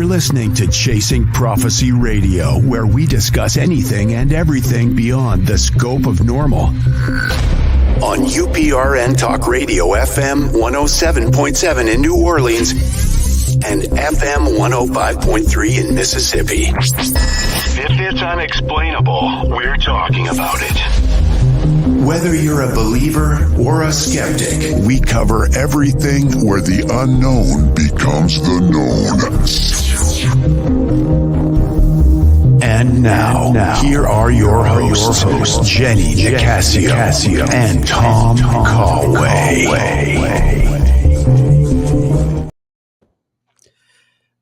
listening to Chasing Prophecy Radio, where we discuss anything and everything beyond the scope of normal. On UPRN Talk Radio FM 107.7 in New Orleans and FM 105.3 in Mississippi. If it's unexplainable, we're talking about it. Whether you're a believer or a skeptic, We cover everything where the unknown becomes the known. And now, here are your hosts, Jenny Nicasio and Tom Callway.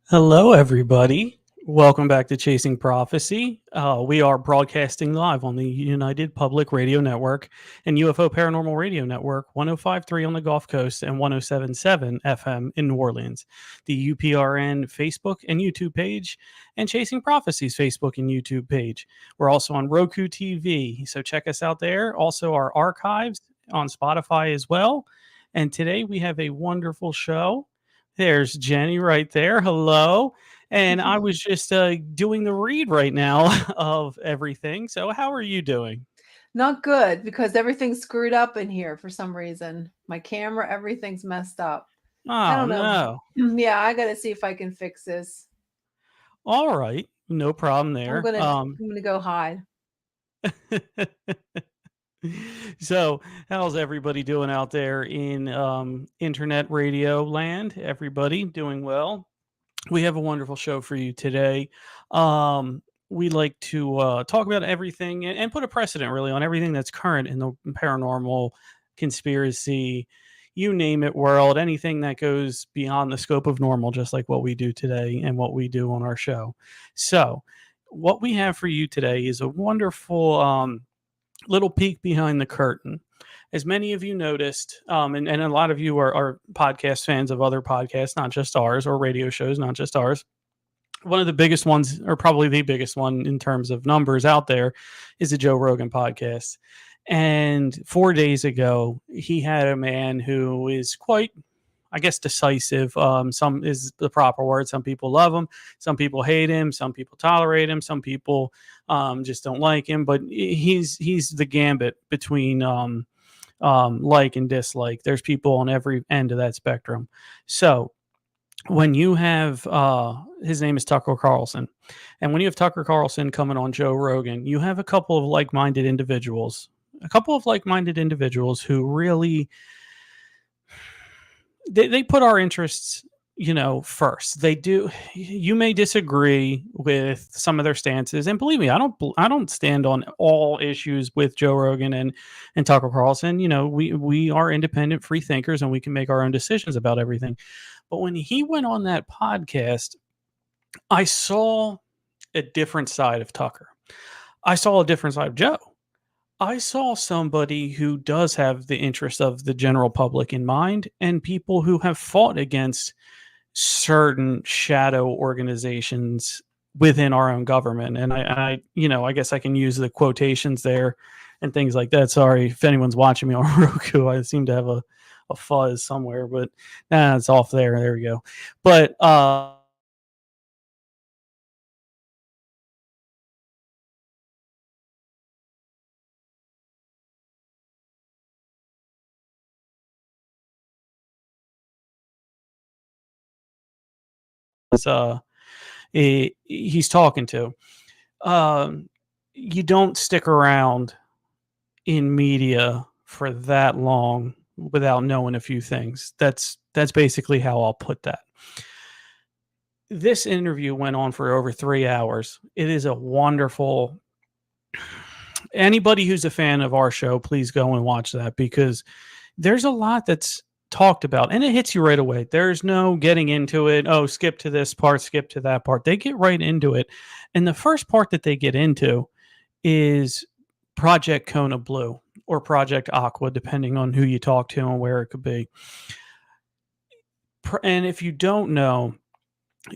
Hello, everybody. Welcome back to Chasing Prophecy. We are broadcasting live on the United Public Radio Network and UFO Paranormal Radio Network, 105.3 on the Gulf Coast and 107.7 FM in New Orleans. The UPRN Facebook and YouTube page, and Chasing Prophecy's Facebook and YouTube page. We're also on Roku TV, so check us out there. Also, our archives on Spotify as well. And today we have a wonderful show. There's Jenny right there. Hello. And I was just doing the read right now of everything. So how are you doing? Not good, because everything's screwed up in here for some reason. My camera, everything's messed up. Oh, I don't know. no. Yeah, I got to see if I can fix this. All right. No problem there. I'm gonna go hide. So how's everybody doing out there in internet radio land? Everybody doing well? We have a wonderful show for you today. We like to talk about everything and put a precedent really on everything that's current in the paranormal, conspiracy, you name it, world, anything that goes beyond the scope of normal, just like what we do today and what we do on our show. So what we have for you today is a wonderful little peek behind the curtain. As many of you noticed, and a lot of you are podcast fans of other podcasts, not just ours, or radio shows, not just ours. One of the biggest ones, or probably the biggest one in terms of numbers out there, is the Joe Rogan podcast. And 4 days ago, he had a man who is quite, I guess, decisive. Some is the proper word. Some people love him. Some people hate him. Some people tolerate him. Some people just don't like him. But he's the gambit between like and dislike. There's people on every end of that spectrum. So when you have his name is Tucker Carlson, and when you have Tucker Carlson coming on Joe Rogan, you have a couple of like-minded individuals who really they put our interests first. They do. You may disagree with some of their stances, and believe me, I don't stand on all issues with Joe Rogan and Tucker Carlson. We are independent, free thinkers, and we can make our own decisions about everything. But when he went on that podcast, I saw a different side of Tucker. I saw a different side of Joe. I saw somebody who does have the interest of the general public in mind, and people who have fought against certain shadow organizations within our own government. And I guess I can use the quotations there and things like that. Sorry if anyone's watching me on Roku. I seem to have a fuzz somewhere, but it's off there. There we go. But he's talking to. You don't stick around in media for that long without knowing a few things. That's basically how I'll put that. This interview went on for over 3 hours. It is a wonderful. Anybody who's a fan of our show, please go and watch that, because there's a lot that's talked about, and it hits you right away. There's no getting into it. Oh, skip to this part, skip to that part. They get right into it. And the first part that they get into is Project Kona Blue or Project Aqua, depending on who you talk to and where it could be. And if you don't know,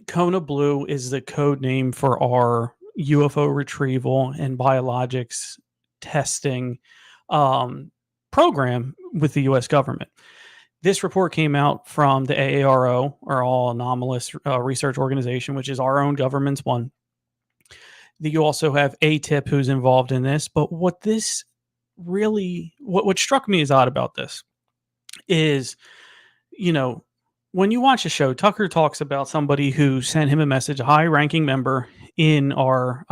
Kona Blue is the code name for our UFO retrieval and biologics testing program with the U.S. government. This report came out from the AARO, or All Anomalous Research Organization, which is our own government's one. You also have ATIP, who's involved in this. But what this really, what struck me as odd about this is, you know, when you watch a show, Tucker talks about somebody who sent him a message, a high-ranking member in our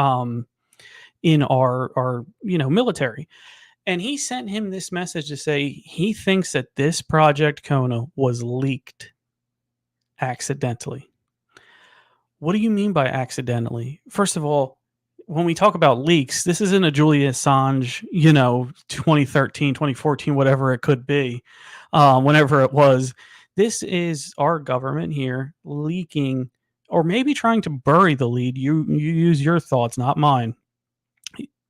military, and he sent him this message to say he thinks that this Project Kona was leaked accidentally. What do you mean by accidentally? First of all, when we talk about leaks, this isn't a Julian Assange, 2013, 2014, whatever it could be, whenever it was. This is our government here leaking, or maybe trying to bury the lead. You use your thoughts, not mine,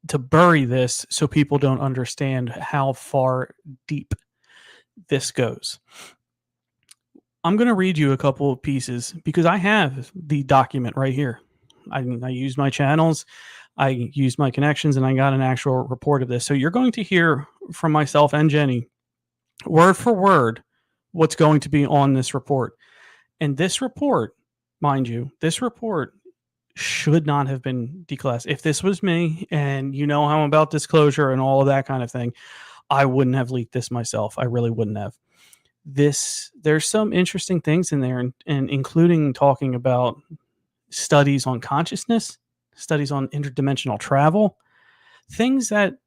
to bury this so people don't understand how far deep this goes. I'm going to read you a couple of pieces because I have the document right here. I used my channels, I used my connections, and I got an actual report of this. So you're going to hear from myself and Jenny, word for word, what's going to be on this report. And this report, mind you, this report should not have been declassified. If this was me, and you know how I'm about disclosure and all of that kind of thing, I wouldn't have leaked this myself. I really wouldn't have. There's some interesting things in there, and including talking about studies on consciousness, studies on interdimensional travel, things that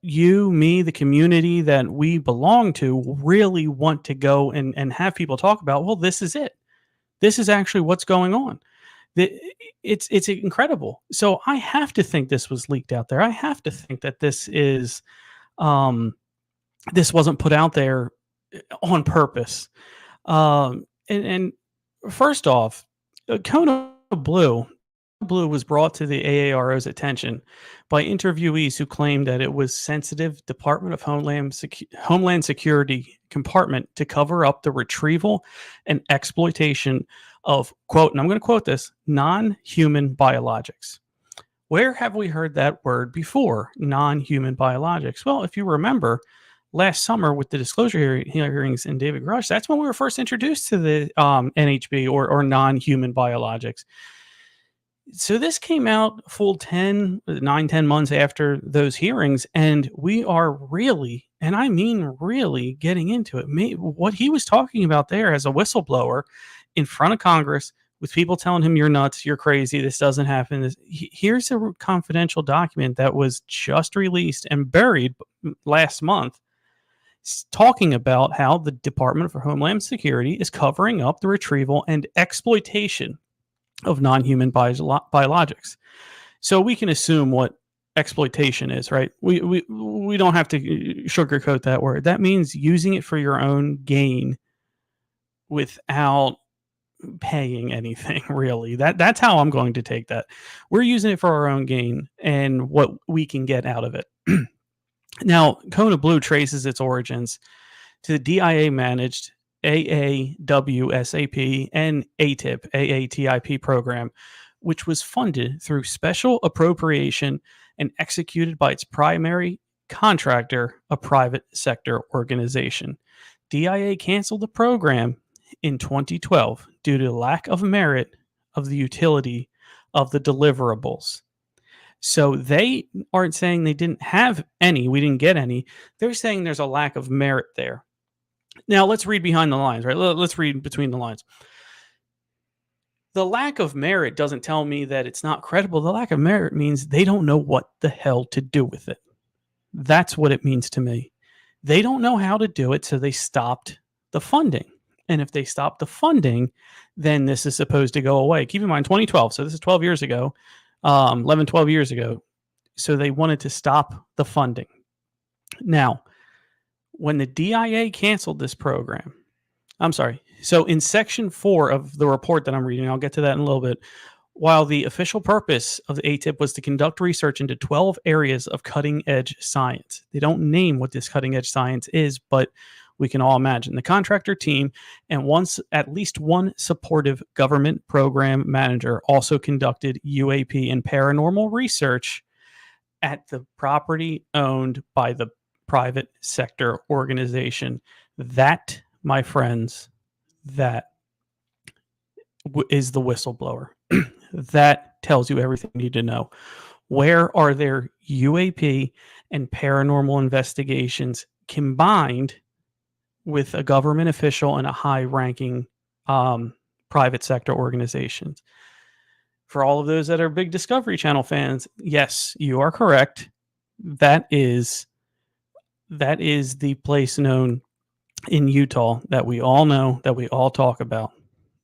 you, me, the community that we belong to really want to go and have people talk about. Well, this is it. This is actually what's going on. It's incredible. So I have to think this was leaked out there. I have to think that this wasn't put out there on purpose. And first off, Kona Blue was brought to the AARO's attention by interviewees who claimed that it was sensitive Department of Homeland Security compartment to cover up the retrieval and exploitation of, quote, and I'm going to quote this, non-human biologics. Where have we heard that word before, non-human biologics? Well, if you remember, last summer with the disclosure hearings in David Grush, that's when we were first introduced to the NHB or non-human biologics. So this came out full 10 months after those hearings, and we are really, and I mean really, getting into it. What he was talking about there as a whistleblower in front of Congress with people telling him, you're nuts, you're crazy, this doesn't happen. Here's a confidential document that was just released and buried last month, talking about how the Department of Homeland Security is covering up the retrieval and exploitation of non-human biologics. So we can assume what exploitation is, right? We don't have to sugarcoat that word. That means using it for your own gain without paying anything, really. That's how I'm going to take that. We're using it for our own gain and what we can get out of it. Now, Kona Blue traces its origins to the DIA-managed AAWSAP and ATIP, AATIP program, which was funded through special appropriation and executed by its primary contractor, a private sector organization. DIA canceled the program in 2012 due to lack of merit of the utility of the deliverables. So they aren't saying they didn't have any, we didn't get any. They're saying there's a lack of merit there. Now, let's read behind the lines, right? Let's read between the lines. The lack of merit doesn't tell me that it's not credible. The lack of merit means they don't know what the hell to do with it. That's what it means to me. They don't know how to do it, so they stopped the funding. And if they stop the funding, then this is supposed to go away. Keep in mind, 2012, so this is 12 years ago, 12 years ago. So they wanted to stop the funding. Now, when the DIA canceled this program, so in section 4 of the report that I'm reading, I'll get to that in a little bit, while the official purpose of the ATIP was to conduct research into 12 areas of cutting-edge science. They don't name what this cutting-edge science is, but we can all imagine. The contractor team and at least one supportive government program manager also conducted UAP and paranormal research at the property owned by the private sector organization. That my friends, that is the whistleblower. That tells you everything you need to know. Where are their UAP and paranormal investigations combined with a government official and a high-ranking private sector organizations? For all of those that are big Discovery Channel fans, yes, you are correct. That is the place known in Utah that we all know, that we all talk about.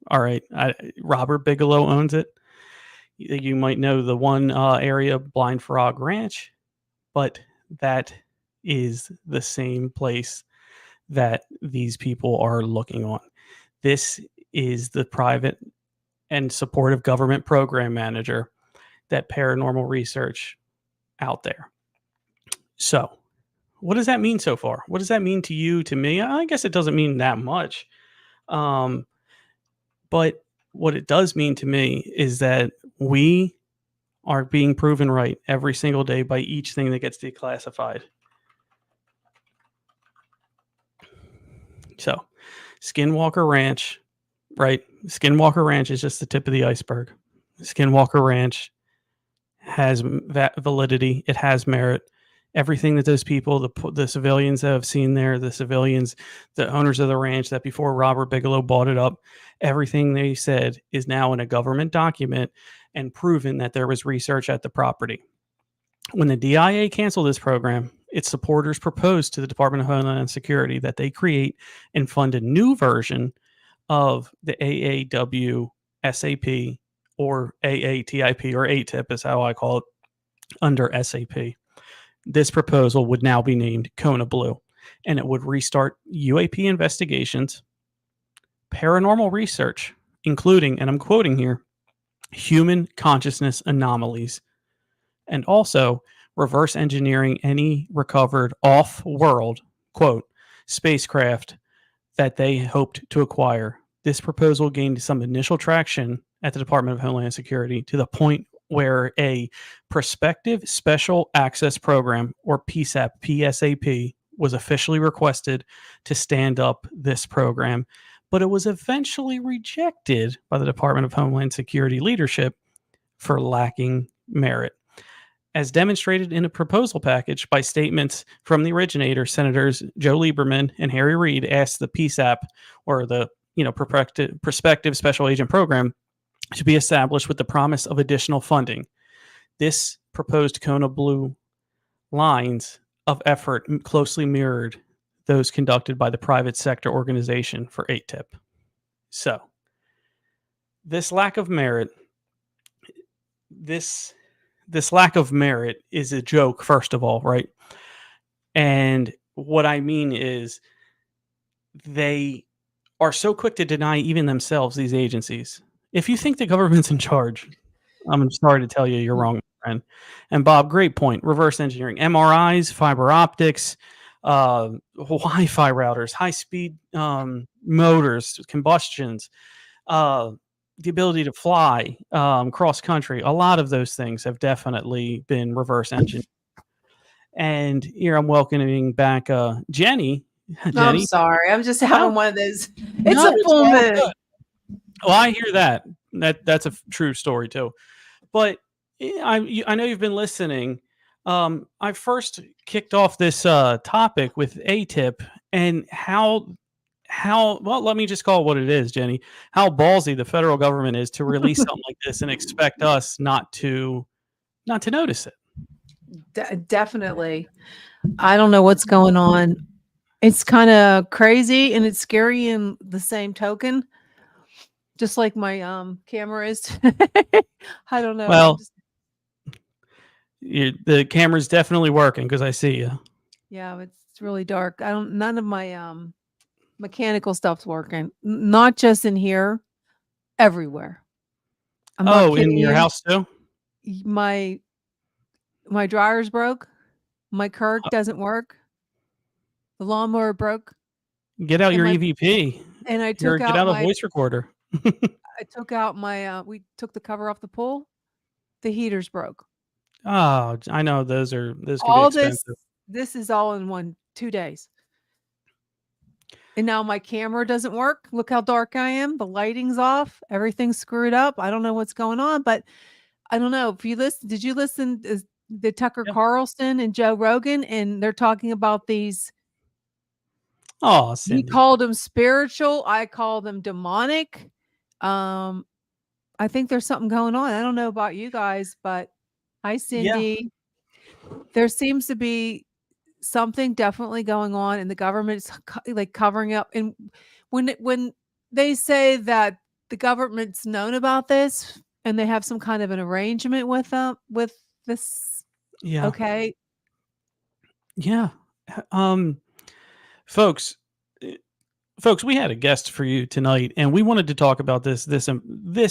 All right, Robert Bigelow owns it. You might know the one area, Blind Frog Ranch, but that is the same place that these people are looking on. This is the private and supportive government program manager that paranormal research out there. So, what does that mean so far? What does that mean to you, to me? I guess it doesn't mean that much. But what it does mean to me is that we are being proven right every single day by each thing that gets declassified. So, Skinwalker Ranch, right? Skinwalker Ranch is just the tip of the iceberg. Skinwalker Ranch has validity. It has merit. Everything that those people, the civilians that have seen there, the civilians, the owners of the ranch that before Robert Bigelow bought it up, everything they said is now in a government document and proven that there was research at the property. When the DIA canceled this program, its supporters proposed to the Department of Homeland Security that they create and fund a new version of the AAW SAP or AATIP or ATIP is how I call it under SAP. This proposal would now be named Kona Blue, and it would restart UAP investigations, paranormal research, including, and I'm quoting here, human consciousness anomalies, and also reverse engineering any recovered off-world, quote, spacecraft that they hoped to acquire. This proposal gained some initial traction at the Department of Homeland Security to the point where a Prospective Special Access Program, or PSAP, was officially requested to stand up this program, but it was eventually rejected by the Department of Homeland Security leadership for lacking merit. As demonstrated in a proposal package by statements from the originator, Senators Joe Lieberman and Harry Reid asked the PSAP, or the Prospective Special Agent Program, to be established with the promise of additional funding. This proposed Kona Blue lines of effort closely mirrored those conducted by the private sector organization for ATIP. So, this lack of merit, this lack of merit is a joke, first of all, right? And what I mean is they are so quick to deny even themselves, these agencies. If you think the government's in charge, I'm sorry to tell you, you're wrong, my friend. And Bob, great point. Reverse engineering, MRIs, fiber optics, Wi-Fi routers, high-speed motors, combustions, the ability to fly cross country. A lot of those things have definitely been reverse engineered. And here I'm welcoming back Jenny. I'm sorry. I'm just having one of those. It's No, a full all moon. good. Well, I hear that. That's a true story too. But I know you've been listening. I first kicked off this topic with ATIP and how well, let me just call it what it is, Jenny. How ballsy the federal government is to release something like this and expect us not to notice it. Definitely. I don't know what's going on. It's kind of crazy and it's scary in the same token. Just like my camera is today. I don't know. Well, the camera's definitely working because I see you. Yeah, it's really dark. None of my mechanical stuff's working. Not just in here, everywhere. I'm not kidding in your you. house too? My dryer's broke. My Kirk doesn't work. The lawnmower broke. Get out your EVP. And I took out get out my a voice recorder. I took out my we took the cover off the pool. The heater's broke. Oh, I know those can All be expensive. this is all in 2 days. And now my camera doesn't work. Look how dark I am. The lighting's off. Everything's screwed up. I don't know what's going on, but I don't know if you listen. Did you listen to the Tucker Yeah. Carlson and Joe Rogan? And they're talking about these. Oh, He Cindy. called them spiritual. I call them demonic. I think there's something going on. I don't know about you guys, but hi, Yeah. Cindy. There seems to be something definitely going on, and the government's like covering up. And when they say that the government's known about this and they have some kind of an arrangement with them with this, Yeah. okay, Yeah. Um, folks, eh, folks, we had a guest for you tonight, and we wanted to talk about this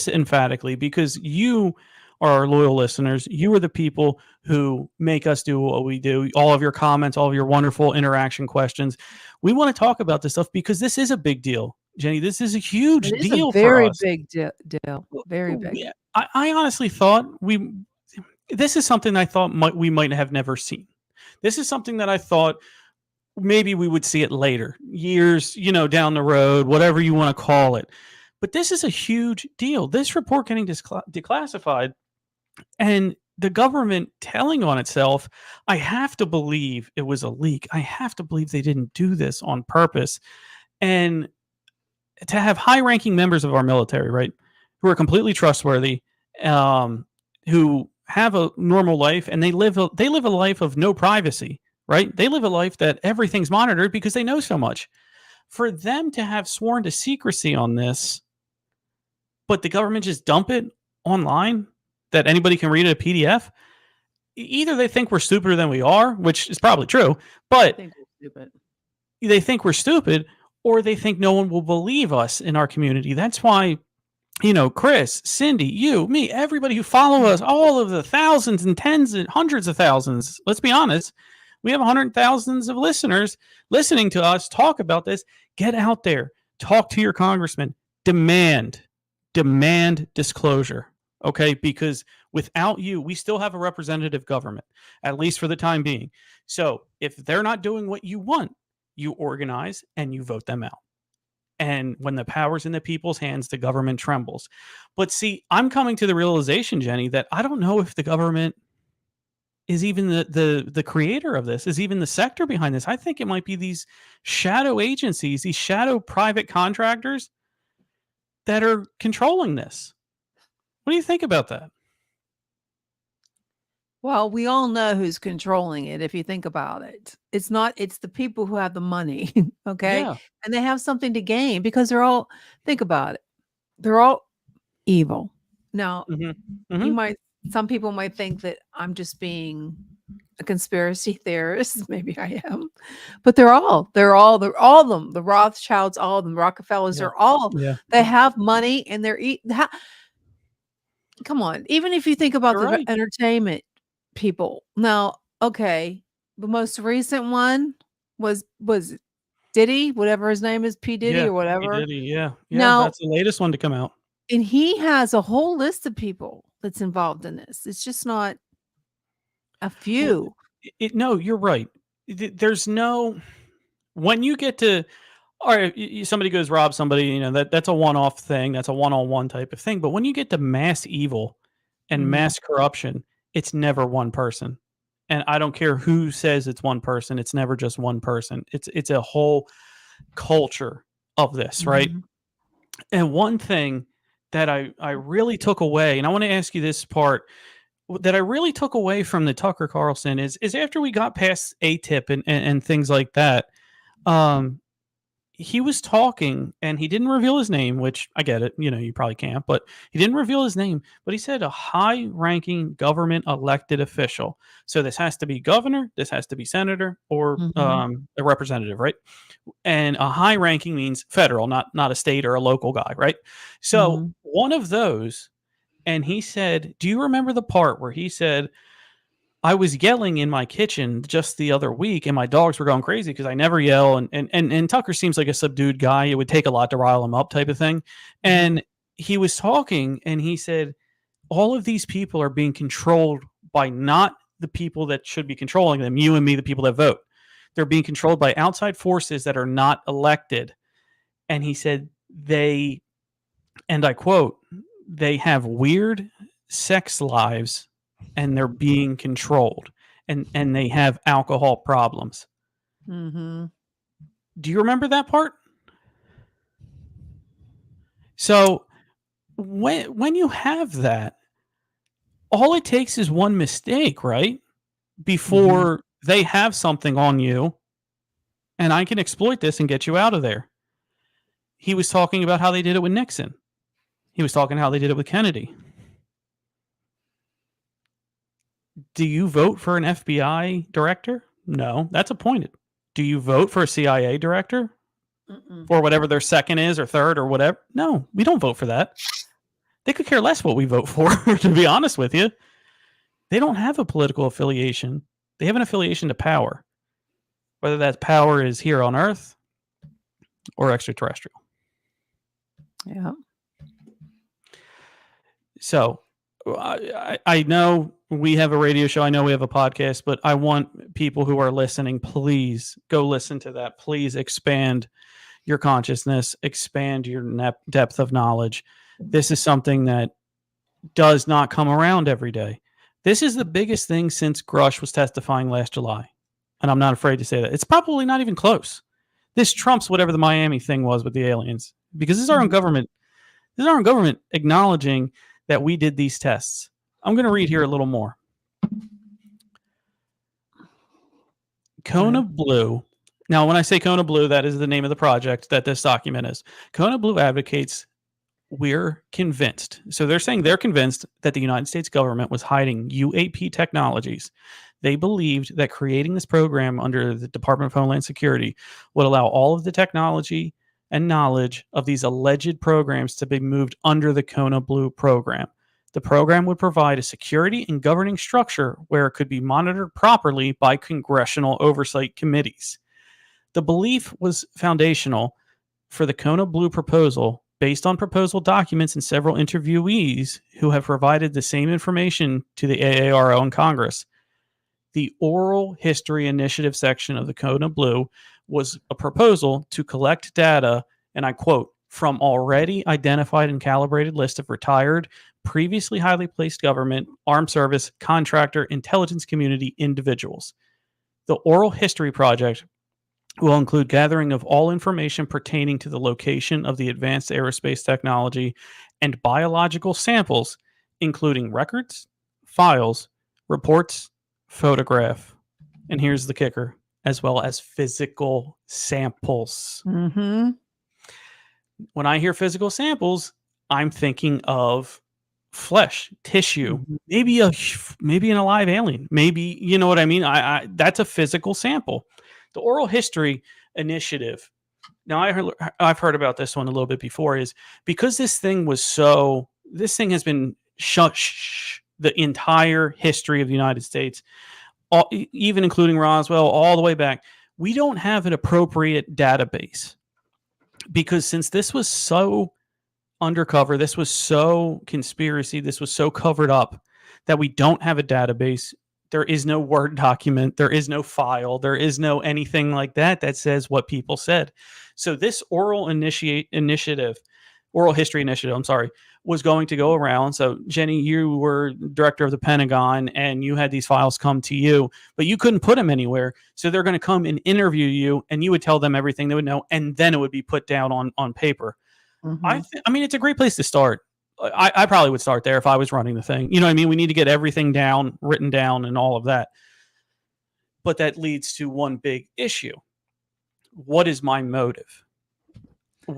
emphatically because you are our loyal listeners. You are the people who make us do what we do. All of your comments, all of your wonderful interaction questions. We want to talk about this stuff because this is a big deal, Jenny. This is a huge it is a deal for very us. big deal, very big. I honestly thought this is something I thought we might have never seen. This is something that I thought maybe we would see it later, years, down the road, whatever you want to call it. But this is a huge deal. This report getting declassified and the government telling on itself, I have to believe it was a leak. I have to believe they didn't do this on purpose. And to have high-ranking members of our military, right, who are completely trustworthy, who have a normal life, and they live a life of no privacy, right? They live a life that everything's monitored because they know so much. For them to have sworn to secrecy on this, but the government just dump it online that anybody can read a PDF, either they think we're stupider than we are, which is probably true, but I think we're stupid. they think we're stupid, or they think no one will believe us in our community. That's why, Chris, Cindy, you, me, everybody who follow us, all of the thousands and tens and hundreds of thousands, let's be honest, we have hundreds of thousands of listeners listening to us talk about this. Get out there, talk to your congressman, demand disclosure, okay? Because without you, we still have a representative government, at least for the time being. So if they're not doing what you want, you organize and you vote them out. And when the power's in the people's hands, the government trembles. But see, I'm coming to the realization, Jenny, that I don't know if the government is even the creator of this, is even the sector behind this. I think it might be these shadow agencies, these shadow private contractors that are controlling this. What do you think about that? Well, we all know who's controlling it if you think about it. It's the people who have the money, okay? Yeah. And they have something to gain because think about it. They're all evil. Now, some people might think that I'm just being a conspiracy theorist. Maybe I am. But they're all of them. The Rothschilds, all of them, Rockefellers, Yeah. are all, Yeah. they have money and come on. Even if you think about You're the right. entertainment people. Now, okay, the most recent one was Diddy, whatever his name is, P. Diddy Yeah. or whatever. Diddy. Yeah. Now, That's the latest one to come out. and he has a whole list of people that's involved in this. It's just not a few. Well, no, you're right. There's no, when you get to, all right, somebody goes rob somebody, that's a one-off thing. That's a one-on-one type of thing. But when you get to mass evil and mass corruption, it's never one person. And I don't care who says it's one person. It's never just one person. It's a whole culture of this, right? And one thing that I really took away, and I want to ask you this part, that I really took away from the Tucker Carlson is after we got past ATIP and things like that, he was talking and he didn't reveal his name, which I get it, you probably can't, but he didn't reveal his name, but he said a high ranking government elected official. So this has to be governor, this has to be senator or a representative, right? And a high ranking means federal, not a state or a local guy, right? So one of those, and he said, do you remember the part where he said, I was yelling in my kitchen just the other week and my dogs were going crazy because I never yell. And Tucker seems like a subdued guy. It would take a lot to rile him up type of thing. And he was talking and he said, all of these people are being controlled by not the people that should be controlling them, you and me, the people that vote. They're being controlled by outside forces that are not elected. And he said they, and I quote, they have weird sex lives and they're being controlled, and they have alcohol problems. Mm-hmm. Do you remember that part? So when you have that, all it takes is one mistake, right? Before they have something on you, and I can exploit this and get you out of there. He was talking about how they did it with Nixon. He was talking how they did it with Kennedy. Do you vote for an FBI director? No, that's appointed. Do you vote for a CIA director? Or whatever their second is or third or whatever? No, we don't vote for that. They could care less what we vote for, to be honest with you. They don't have a political affiliation. They have an affiliation to power. Whether that power is here on Earth or extraterrestrial. Yeah. So I know we have a radio show. I know we have a podcast, but I want people who are listening, please go listen to that. Please expand your consciousness, expand your depth of knowledge. This is something that does not come around every day. This is the biggest thing since Grush was testifying last July. And I'm not afraid to say that. It's probably not even close. This trumps whatever the Miami thing was with the aliens, because this is our own government. This is our own government acknowledging that we did these tests. I'm going to read here a little more. Kona Blue. Now, when I say Kona Blue, that is the name of the project that this document is. Kona Blue advocates, we're convinced. So they're saying they're convinced that the United States government was hiding UAP technologies. They believed that creating this program under the Department of Homeland Security would allow all of the technology and knowledge of these alleged programs to be moved under the Kona Blue program. The program would provide a security and governing structure where it could be monitored properly by congressional oversight committees. The belief was foundational for the Kona Blue proposal, based on proposal documents and several interviewees who have provided the same information to the AARO and Congress. The Oral History Initiative section of the Kona Blue was a proposal to collect data, and I quote, from already identified and calibrated list of retired, previously highly placed government, armed service, contractor, intelligence community individuals. The Oral History Project will include gathering of all information pertaining to the location of the advanced aerospace technology and biological samples, including records, files, reports, photograph, and here's the kicker, as well as physical samples. Mm-hmm. When I hear physical samples, I'm thinking of flesh, tissue, maybe an alive alien, maybe, you know what I mean? I that's a physical sample. The Oral History Initiative. Now, I've heard about this one a little bit before, is because this thing has been shush the entire history of the United States, even including Roswell, all the way back. We don't have an appropriate database, because since this was so undercover, this was so conspiracy, this was so covered up, that we don't have a database. There is no Word document. There is no file. There is no anything like that that says what people said. So this Oral History Initiative, was going to go around. So Jenny, you were director of the Pentagon and you had these files come to you, but you couldn't put them anywhere. So they're going to come and interview you, and you would tell them everything they would know, and then it would be put down on paper. Mm-hmm. I mean, it's a great place to start. I probably would start there if I was running the thing. You know what I mean? We need to get everything down, written down, and all of that. But that leads to one big issue. What is my motive?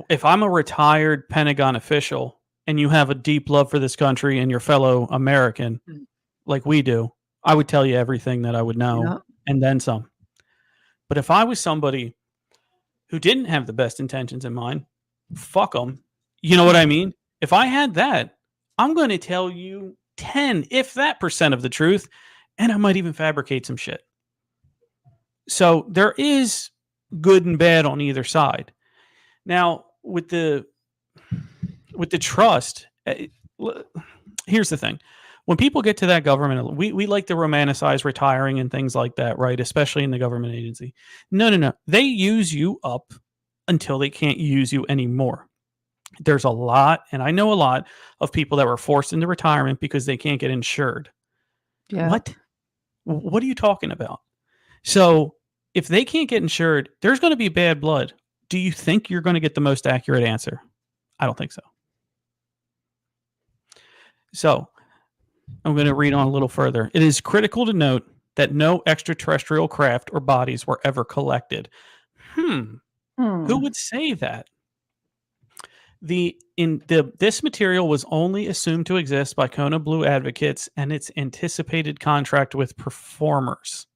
If I'm a retired Pentagon official and you have a deep love for this country and your fellow American, like we do, I would tell you everything that I would know and then some. But if I was somebody who didn't have the best intentions in mind, fuck them. You know what I mean? If I had that, I'm going to tell you 10, if that percent of the truth, and I might even fabricate some shit. So there is good and bad on either side. Now, with the trust, here's the thing. When people get to that government, we like to romanticize retiring and things like that, right? Especially in the government agency. No. They use you up until they can't use you anymore. There's a lot, and I know a lot of people that were forced into retirement because they can't get insured. Yeah. What? What are you talking about? So if they can't get insured, there's going to be bad blood. Do you think you're going to get the most accurate answer? I don't think so. So I'm going to read on a little further. It is critical to note that no extraterrestrial craft or bodies were ever collected. Who would say that? This material was only assumed to exist by Kona Blue advocates and its anticipated contract with performers.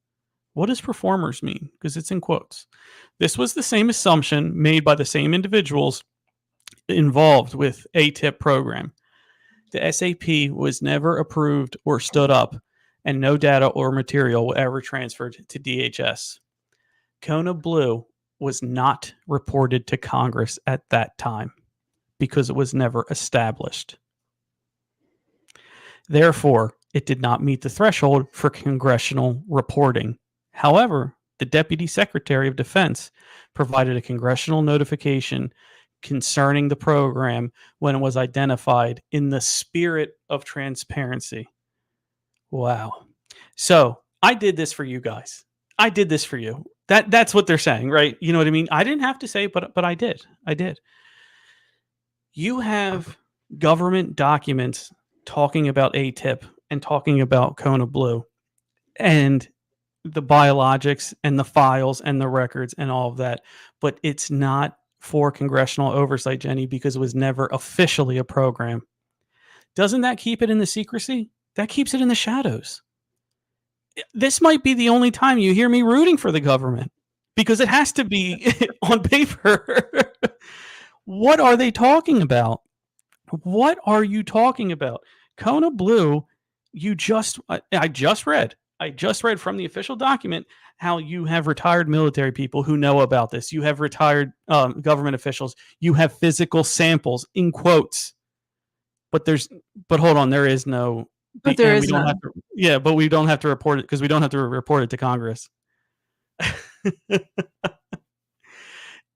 What does performers mean? Because it's in quotes. This was the same assumption made by the same individuals involved with ATIP program. The SAP was never approved or stood up, and no data or material were ever transferred to DHS. Kona Blue was not reported to Congress at that time because it was never established. Therefore, it did not meet the threshold for congressional reporting. However, the Deputy Secretary of Defense provided a congressional notification concerning the program when it was identified in the spirit of transparency. Wow. So I did this for you guys. I did this for you. That's what they're saying, right? You know what I mean? I didn't have to say, but I did. I did. You have government documents talking about ATIP and talking about Kona Blue and the biologics and the files and the records and all of that, but it's not for congressional oversight, Jenny, because it was never officially a program. Doesn't that keep it in the secrecy? That keeps it in the shadows. This might be the only time you hear me rooting for the government because it has to be on paper. What are they talking about? What are you talking about? Kona Blue, I just read from the official document how you have retired military people who know about this. You have retired government officials. You have physical samples in quotes. But hold on, there is no. But there is none. But we don't have to report it because we don't have to report it to Congress.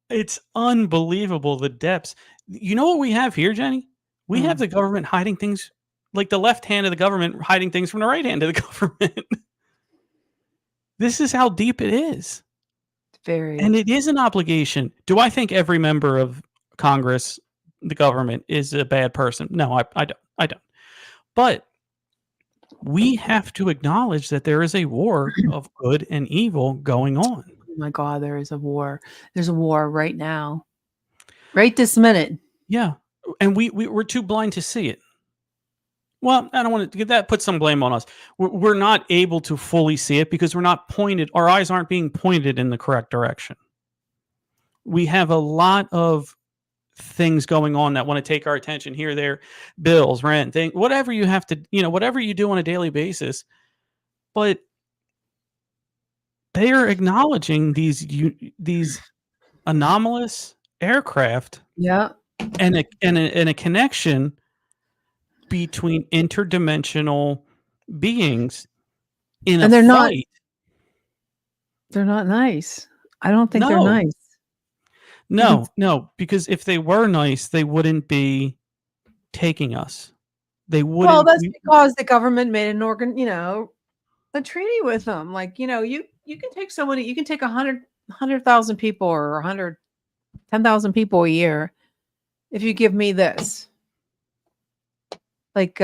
It's unbelievable the depths. You know what we have here, Jenny? We have the government hiding things, like the left hand of the government hiding things from the right hand of the government. This is how deep it is. Very. And it is an obligation. Do I think every member of Congress, the government, is a bad person? No, I don't. But we have to acknowledge that there is a war of good and evil going on. Oh my God, there is a war. There's a war right now. Right this minute. Yeah. And we're too blind to see it. Well, I don't want to get that, put some blame on us. We're not able to fully see it because we're not pointed, our eyes aren't being pointed in the correct direction. We have a lot of things going on that want to take our attention here, there, bills, rent, whatever you have to, whatever you do on a daily basis. But they are acknowledging these anomalous aircraft. Yeah. And a connection between interdimensional beings in a fight. They're not nice. I don't think they're nice. No, because if they were nice, they wouldn't be taking us. They wouldn't. Well, that's because the government made a treaty with them. Like, you can take somebody, you can take 100,000 people or 110,000 people a year if you give me this. Like,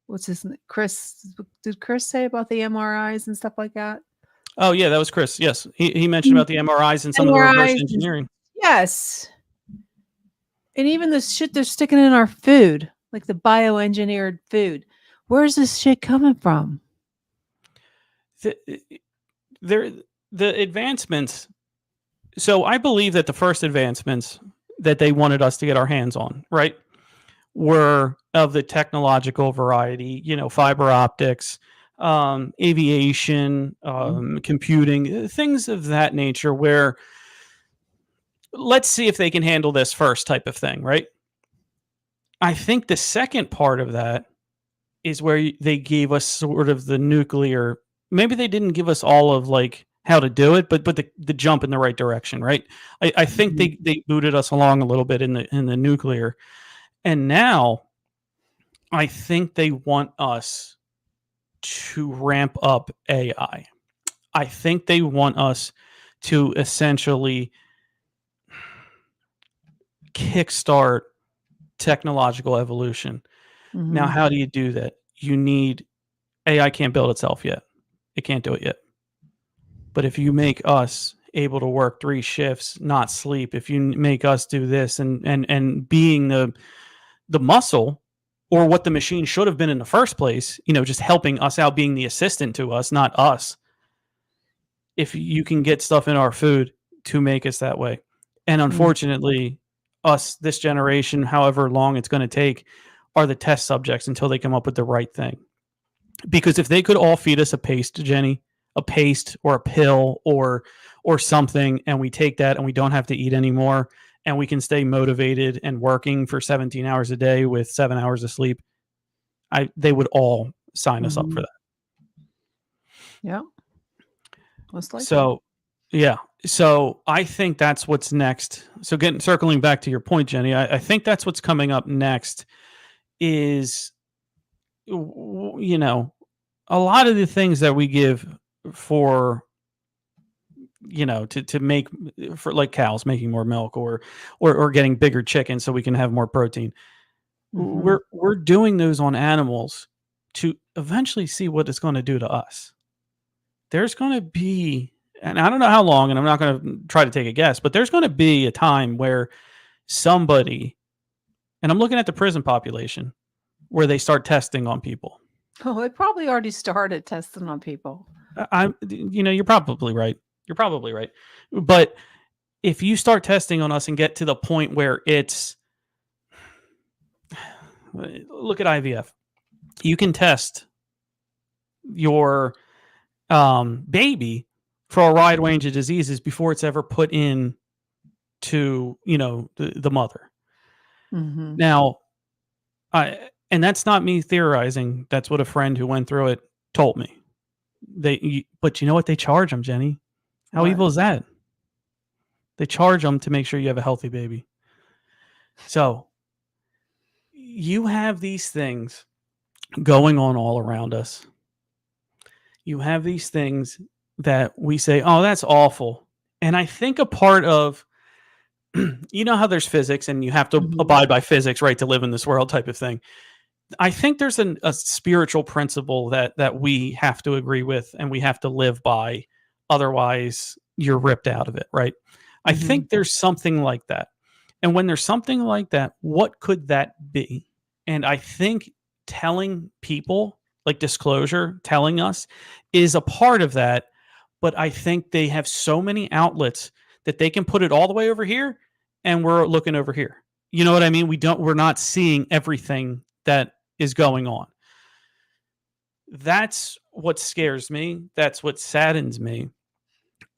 what's his name? Chris? Did Chris say about the MRIs and stuff like that? Oh yeah, that was Chris. Yes, he mentioned about the MRIs and some of the reverse engineering. Yes, and even the shit they're sticking in our food, like the bioengineered food. Where's this shit coming from? The advancements. So I believe that the first advancements that they wanted us to get our hands on, right, were of the technological variety, fiber optics, aviation, computing, things of that nature, where let's see if they can handle this first type of thing, right? I think the second part of that is where they gave us sort of the nuclear, maybe they didn't give us all of like how to do it, but the jump in the right direction, right? I think they booted us along a little bit in the nuclear, and now I think they want us to ramp up AI. I think they want us to essentially kickstart technological evolution. Now, how do you do that? You need AI can't build itself yet. It can't do it yet. But if you make us able to work 3 shifts, not sleep, if you make us do this and being the muscle or what the machine should have been in the first place, just helping us out, being the assistant to us, not us. If you can get stuff in our food to make us that way. And unfortunately, us, this generation, however long it's going to take, are the test subjects until they come up with the right thing. Because if they could all feed us a paste, Jenny, a paste or a pill or something, and we take that and we don't have to eat anymore, and we can stay motivated and working for 17 hours a day with 7 hours of sleep, they would all sign us up for that. Yeah. Most likely. So, yeah. So I think that's what's next. So circling back to your point, Jenny, I think that's what's coming up next is, a lot of the things that we give for, to make for like cows making more milk or getting bigger chickens so we can have more protein. We're doing those on animals to eventually see what it's going to do to us. There's going to be, and I don't know how long, and I'm not going to try to take a guess, but there's going to be a time where somebody, and I'm looking at the prison population, where they start testing on people. Oh, it probably already started testing on people. You're probably right. You're probably right. But if you start testing on us and get to the point where it's, look at IVF. You can test your baby for a wide range of diseases before it's ever put in to, the mother. Now, and that's not me theorizing. That's what a friend who went through it told me. But you know what? They charge them, Jenny. How evil is that? They charge them to make sure you have a healthy baby. So you have these things going on all around us. You have these things that we say, oh, that's awful. And I think a part of, how there's physics and you have to abide by physics, right, to live in this world type of thing. I think there's a spiritual principle that we have to agree with and we have to live by. Otherwise, you're ripped out of it, right? I think there's something like that. And when there's something like that, what could that be? And I think telling people, like disclosure, telling us is a part of that. But I think they have so many outlets that they can put it all the way over here and we're looking over here. You know what I mean? We're not seeing everything that is going on. That's what scares me. That's what saddens me.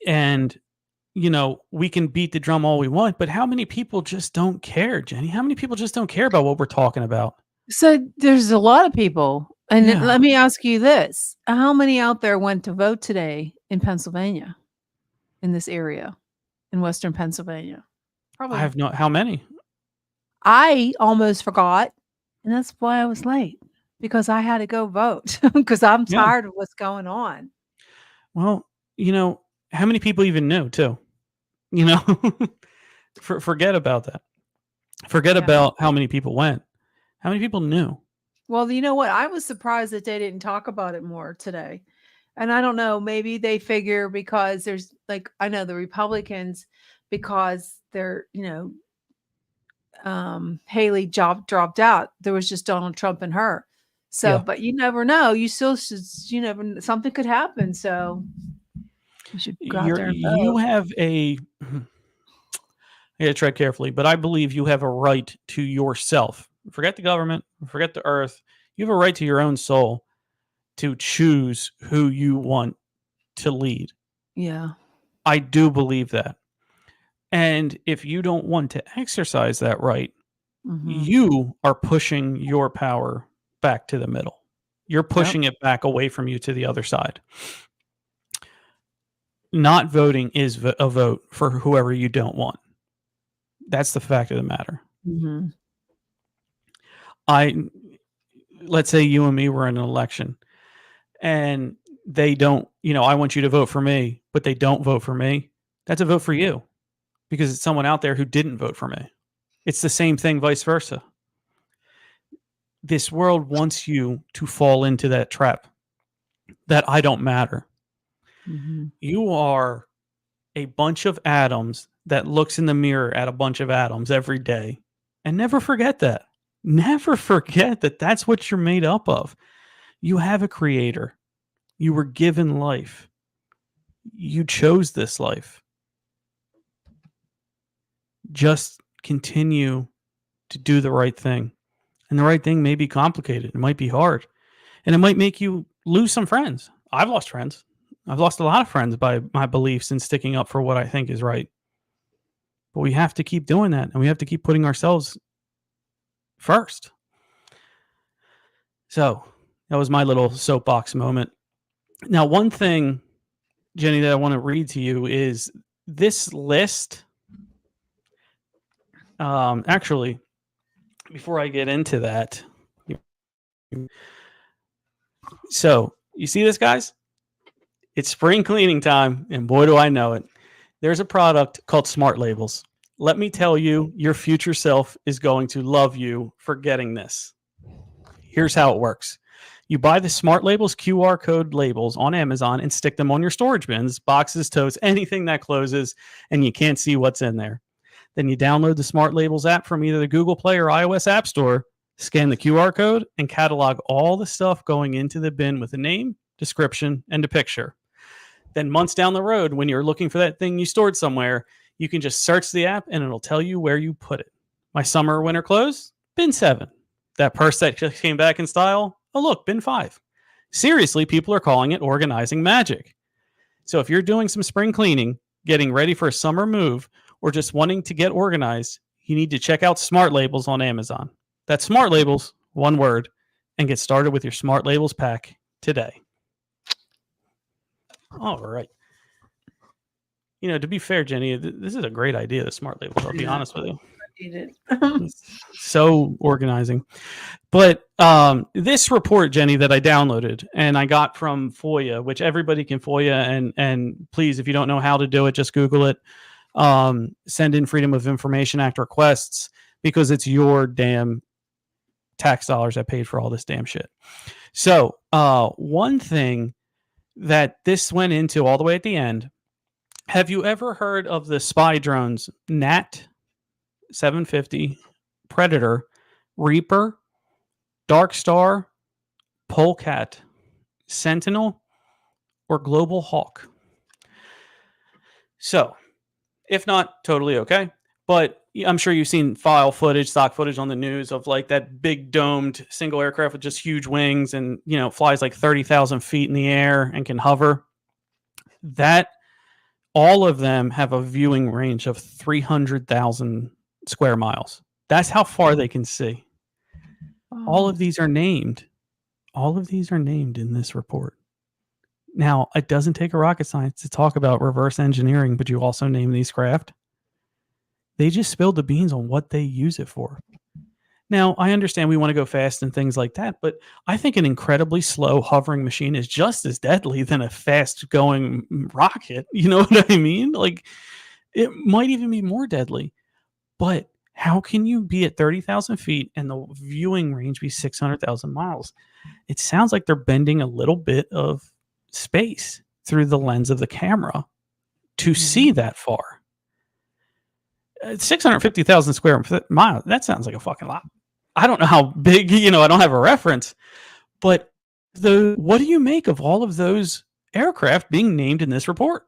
And, we can beat the drum all we want, but how many people just don't care, Jenny? How many people just don't care about what we're talking about? So there's a lot of people. And let me ask you this. How many out there went to vote today in Pennsylvania, in this area, in Western Pennsylvania? Probably. I have how many? I almost forgot. And that's why I was late, because I had to go vote because I'm tired of what's going on. Well, how many people even knew too? Forget about that. Forget about how many people went. How many people knew? Well, you know what? I was surprised that they didn't talk about it more today. And I don't know, maybe they figure because there's I know the Republicans, because they're, Haley dropped out. There was just Donald Trump and her. So, but you never know. You still should, something could happen. So you should go out there and vote. You have I gotta tread carefully, but I believe you have a right to yourself. Forget the government, forget the earth. You have a right to your own soul to choose who you want to lead. Yeah. I do believe that. And if you don't want to exercise that right, you are pushing your power back to the middle. You're pushing it back away from you to the other side. not voting is a vote for whoever you don't want. That's the fact of the matter. Mm-hmm. Let's say you and me were in an election and they don't, I want you to vote for me, but they don't vote for me. That's a vote for you because it's someone out there who didn't vote for me. It's the same thing, vice versa. This world wants you to fall into that trap that I don't matter. Mm-hmm. You are a bunch of atoms that looks in the mirror at a bunch of atoms every day. And never forget that. Never forget that that's what you're made up of. You have a creator. You were given life. You chose this life. Just continue to do the right thing. And the right thing may be complicated. It might be hard. And it might make you lose some friends. I've lost friends. I've lost a lot of friends by my beliefs and sticking up for what I think is right. But we have to keep doing that. And we have to keep putting ourselves first. So that was my little soapbox moment. Now, one thing, Jenny, that I want to read to you is this list. Actually, before I get into that, so you see this, guys? It's spring cleaning time, and boy, do I know it. There's a product called Smart Labels. Let me tell you, your future self is going to love you for getting this. Here's how it works. You buy the Smart Labels QR code labels on Amazon and stick them on your storage bins, boxes, totes, anything that closes, and you can't see what's in there. Then you download the Smart Labels app from either the Google Play or iOS App Store, scan the QR code, and catalog all the stuff going into the bin with a name, description, and a picture. Then months down the road, when you're looking for that thing you stored somewhere, you can just search the app and it'll tell you where you put it. My summer or winter clothes, bin 7. That purse that just came back in style, oh look, bin 5. Seriously, people are calling it organizing magic. So if you're doing some spring cleaning, getting ready for a summer move, or just wanting to get organized, you need to check out Smart Labels on Amazon. That's Smart Labels, one word, and get started with your Smart Labels pack today. All right. To be fair, Jenny, this is a great idea, the Smart Labels, I'll be honest with you. It's so organizing. But this report, Jenny, that I downloaded and I got from FOIA, which everybody can FOIA, and please, if you don't know how to do it, just Google it. Send in Freedom of Information Act requests because it's your damn tax dollars that paid for all this damn shit. So one thing that this went into all the way at the end, have you ever heard of the spy drones Nat 750, Predator, Reaper, Dark Star, Polecat, Sentinel, or Global Hawk? So, if not, totally okay. But I'm sure you've seen stock footage on the news of like that big domed single aircraft with just huge wings and, flies like 30,000 feet in the air and can hover. That all of them have a viewing range of 300,000 square miles. That's how far they can see. All of these are named. All of these are named in this report. Now, it doesn't take a rocket science to talk about reverse engineering, but you also name these craft. They just spilled the beans on what they use it for. Now, I understand we want to go fast and things like that, but I think an incredibly slow hovering machine is just as deadly than a fast-going rocket. You know what I mean? Like, it might even be more deadly. But how can you be at 30,000 feet and the viewing range be 600,000 miles? It sounds like they're bending a little bit of space through the lens of the camera to see that far. 650,000 square miles, that sounds like a fucking lot. I don't know how big, I don't have a reference, but what do you make of all of those aircraft being named in this report?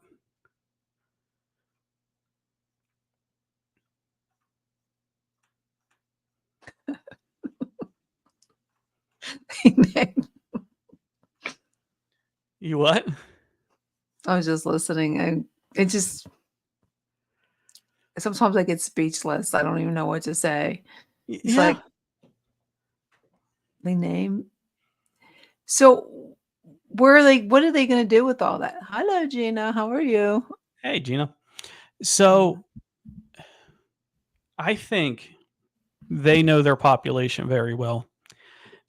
You what? I was just listening. Sometimes I get speechless. I don't even know what to say. It's like they name. So where are they? What are they going to do with all that? Hello, Gina. How are you? Hey, Gina. So I think they know their population very well.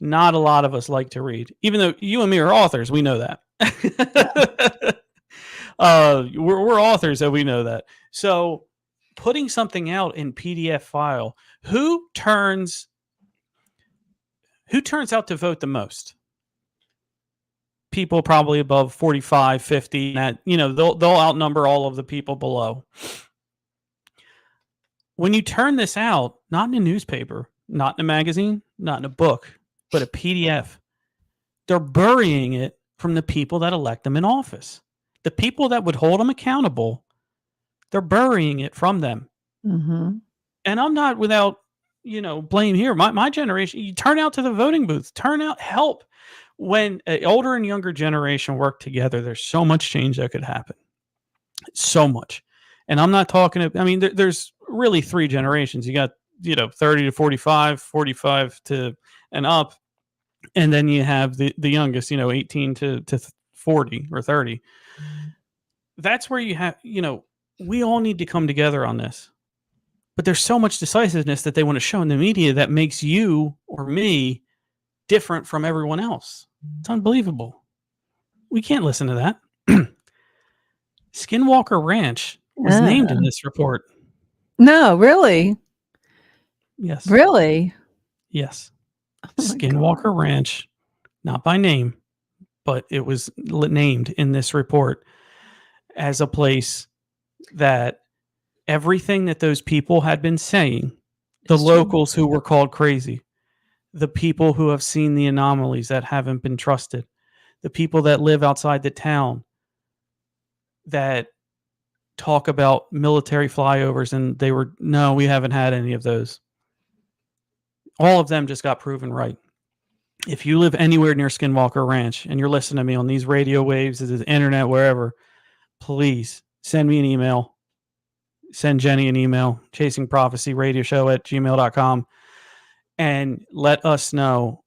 Not a lot of us like to read, even though you and me are authors. We know that. We're authors, and we know that. So, putting something out in PDF file, who turns out to vote the most? People probably above 45, 50. That they'll outnumber all of the people below. When you turn this out, not in a newspaper, not in a magazine, not in a book, but a PDF, they're burying it from the people that elect them in office. The people that would hold them accountable, they're burying it from them. Mm-hmm. And I'm not without, blame here. My generation, you turn out to the voting booths, turn out, help. When an older and younger generation work together, there's so much change that could happen. So much. And I'm not talking, there's really three generations. You got, 30 to 45, 45 to and up. And then you have the youngest, 18 to 40 or 30. That's where you have, we all need to come together on this. But there's so much decisiveness that they want to show in the media that makes you or me different from everyone else. It's unbelievable. We can't listen to that. Skinwalker Ranch was named in this report. No, really? Yes. Really? Yes. Oh Skinwalker Ranch, not by name, but it was named in this report as a place that everything that those people had been saying, the locals who were called crazy, the people who have seen the anomalies that haven't been trusted, the people that live outside the town that talk about military flyovers, and we haven't had any of those. All of them just got proven right. If you live anywhere near Skinwalker Ranch and you're listening to me on these radio waves, the internet, wherever, please send me an email. Send Jenny an email, chasingprophecyradioshow@gmail.com, and let us know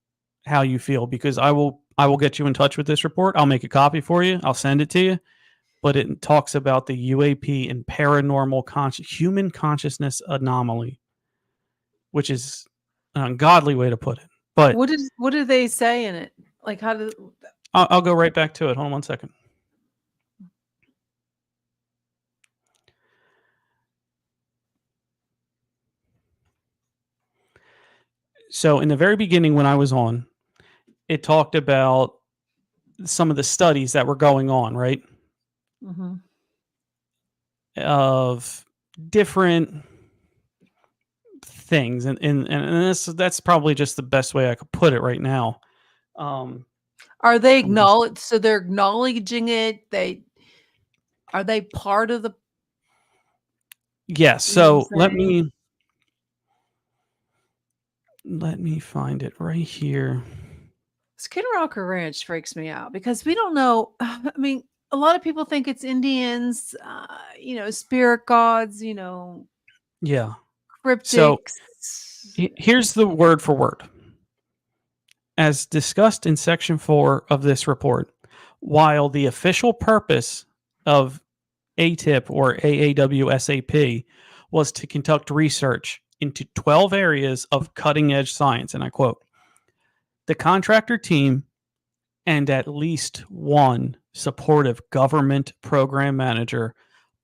how you feel, because I will get you in touch with this report. I'll make a copy for you. I'll send it to you. But it talks about the UAP and paranormal human consciousness anomaly, which is an ungodly way to put it. But what do they say in it? Like, how do? I'll go right back to it. Hold on one second. So in the very beginning, when I was on, it talked about some of the studies that were going on, right? Mm-hmm. Of different things, and that's probably just the best way I could put it right now. Are they acknowledged? So they're acknowledging it. Are they part of the? Yes. So let me find it right here. Skinwalker Ranch freaks me out because we don't know. I mean, a lot of people think it's Indians, spirit gods, Yeah. cryptics. So here's the word for word. As discussed in section 4 of this report, while the official purpose of ATIP or AAWSAP was to conduct research into 12 areas of cutting-edge science, and I quote, the contractor team and at least one supportive government program manager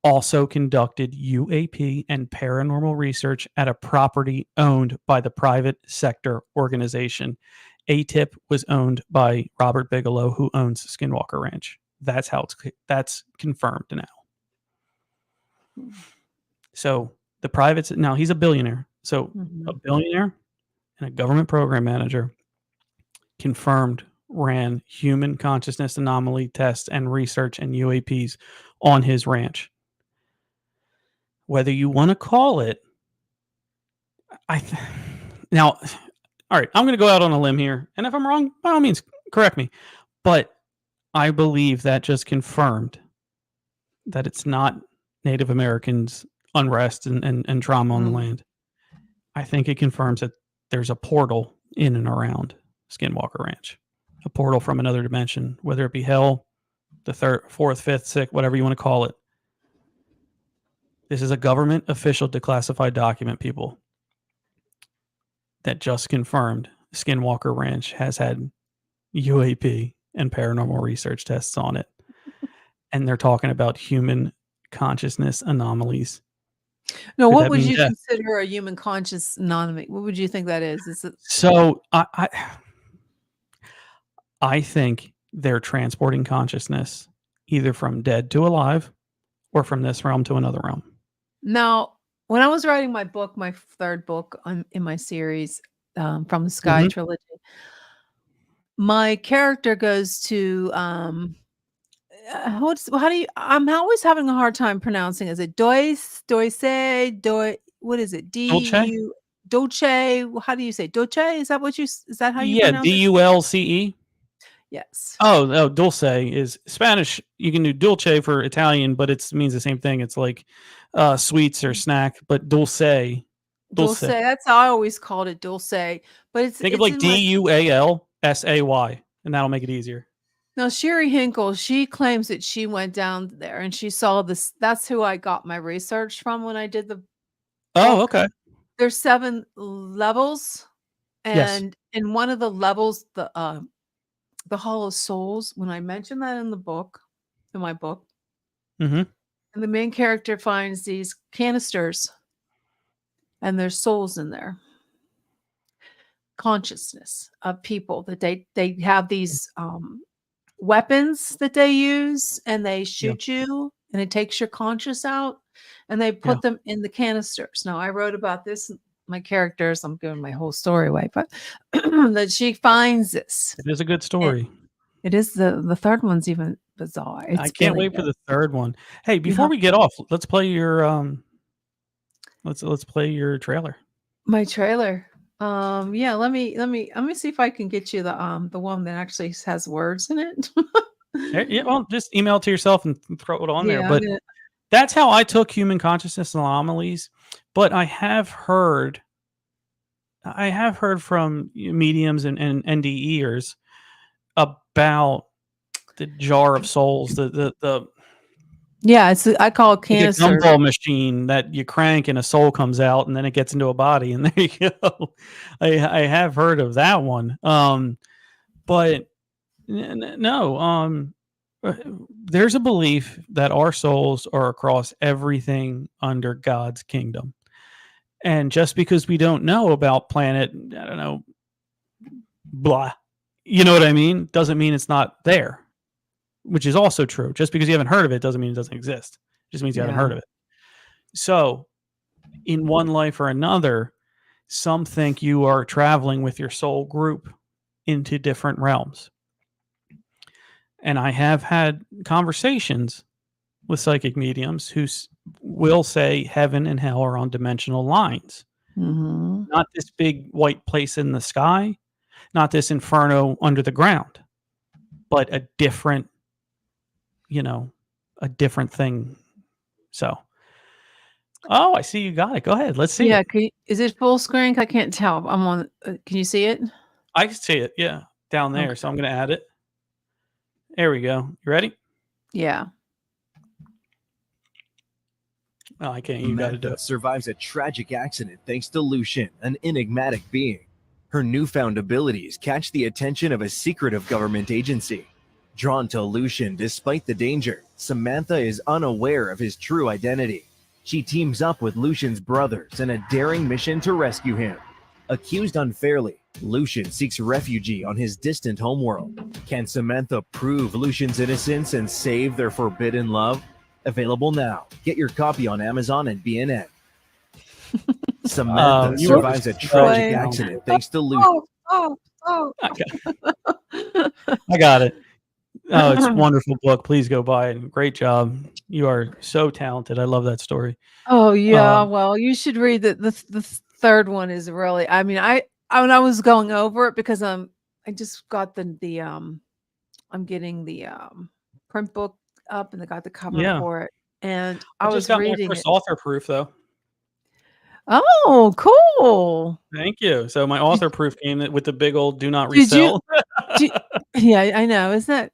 also conducted UAP and paranormal research at a property owned by the private sector organization. ATIP was owned by Robert Bigelow, who owns Skinwalker Ranch. That's that's confirmed now. So the private, now he's a billionaire. So a billionaire and a government program manager confirmed ran human consciousness anomaly tests and research and UAPs on his ranch. Whether you want to call it, now, all right, I'm going to go out on a limb here, and if I'm wrong, by all means, correct me. But I believe that just confirmed that it's not Native Americans' unrest and trauma on the land. I think it confirms that there's a portal in and around Skinwalker Ranch. a portal from another dimension, whether it be hell, the third, fourth, fifth, sixth, whatever you want to call it. This is a government official declassified document, people, that just confirmed Skinwalker Ranch has had UAP and paranormal research tests on it. And they're talking about human consciousness anomalies. No, Could what that would mean you death? consider a human conscious anomaly? What would you think that is? Is it So I think they're transporting consciousness either from dead to alive or from this realm to another realm. now? When I was writing my book, my third book in my series, From the Sky Mhm. trilogy, my character goes to how do you? I'm always having a hard time pronouncing. Is it Doise? What is it? Dulce? Dolce? How do you say Dolce? Is that what is that how you Yeah, pronounce it? Dulce. Yes. Oh, no, dulce is Spanish. You can do dulce for Italian, but it means the same thing. It's like sweets or snack, but dulce. Dulce. That's how I always called it, Dulce. But Think of it's like in my DUALSAY, and that'll make it easier. now Sherry Hinkle, she claims that she went down there and she saw this. That's who I got my research from when I did the Oh, book. okay. There's 7 levels, Yes. and in one of the levels, the Hall of Souls, when I mentioned that in my book, Mm-hmm. and the main character finds these canisters and there's souls in there. Consciousness of people that they have these weapons that they use and they shoot you and it takes your conscious out and they put them in the canisters. Now I wrote about this, my characters, I'm giving my whole story away, but that she finds this. It is a good And story. it is the third one's even bizarre. It's I can't really wait for good. the third one. Hey, before have- we get off, let's play your let's play your trailer. My trailer. Yeah, let me see if I can get you the one that actually has words in it. Yeah, well, just email it to yourself and throw it on there. Yeah, But that's how I took human consciousness anomalies. But I have heard from mediums and NDEers about the jar of souls, the yeah, I call it like a canister. gumball machine that you crank and a soul comes out and then it gets into a body, and there you go. I have heard of that one. But no, there's a belief that our souls are across everything under God's kingdom. And just because we don't know about planet, I don't know, blah, you know what I mean? Doesn't mean it's not there, which is also true. Just because you haven't heard of it doesn't mean it doesn't exist. It just means you haven't heard of it. So in one life or another, some think you are traveling with your soul group into different realms. And I have had conversations with psychic mediums who will say heaven and hell are on dimensional lines. Mm-hmm. Not this big white place in the sky, not this inferno under the ground, but a different thing. So, I see you got it. Go ahead. Let's see it. Is it full screen? I can't tell. I'm on. Can you see it? I can see it. Yeah, down there. Okay. So I'm going to add it. There we go. You ready? Yeah. Oh, I can't. You got to do it. Survives a tragic accident thanks to Lucian, an enigmatic being. Her newfound abilities catch the attention of a secretive government agency. Drawn to Lucian despite the danger, Samantha is unaware of his true identity. She teams up with Lucian's brothers in a daring mission to rescue him. Accused unfairly, Lucian seeks refuge on his distant homeworld. Can Samantha prove Lucian's innocence and save their forbidden love? Available now. Get your copy on Amazon and BNN. Samantha survives a tragic accident thanks to Lucian. I got it. Oh, it's a wonderful book. Please go buy it. Great job. You are so talented. I love that story. Oh yeah. Well, you should read the third one is really. I mean, when I was going over it because I just got the I'm getting the print book up and I got the cover for it, and I was got reading my first it. author proof though. Oh, cool! Thank you. So my author proof came with the big old "Do not resell." Do, yeah, I know. Isn't that?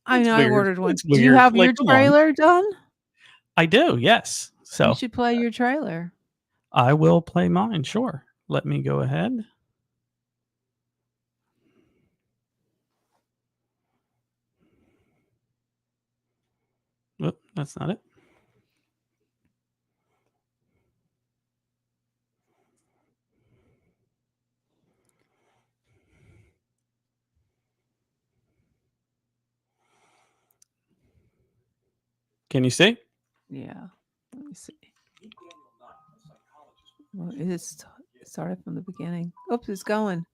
I It's know. I weird. ordered one. It's Do you weird. have Like, your come on. trailer done? I do. Yes. You So should play your trailer. I will play mine. Sure. Let me go ahead. Oop, that's not it. Can you see? Yeah. Let me see. Well, it is started from the beginning. Oops, it's going.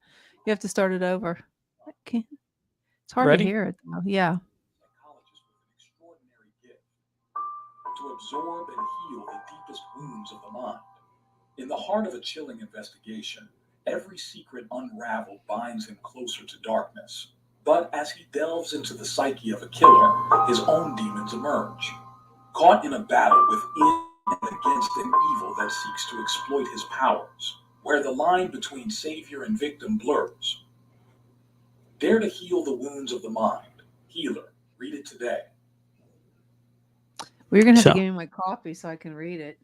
You have to start it over. I can't. It's hard to Ready? hear it though. Yeah. To absorb and heal the deepest wounds of the mind. In the heart of a chilling investigation, every secret unraveled binds him closer to darkness. But as he delves into the psyche of a killer, his own demons emerge. Caught in a battle within and against an evil that seeks to exploit his powers, where the line between savior and victim blurs. Dare to heal the wounds of the mind. Healer. Read it today. Well, you're gonna have to So give me my copy so I can read it.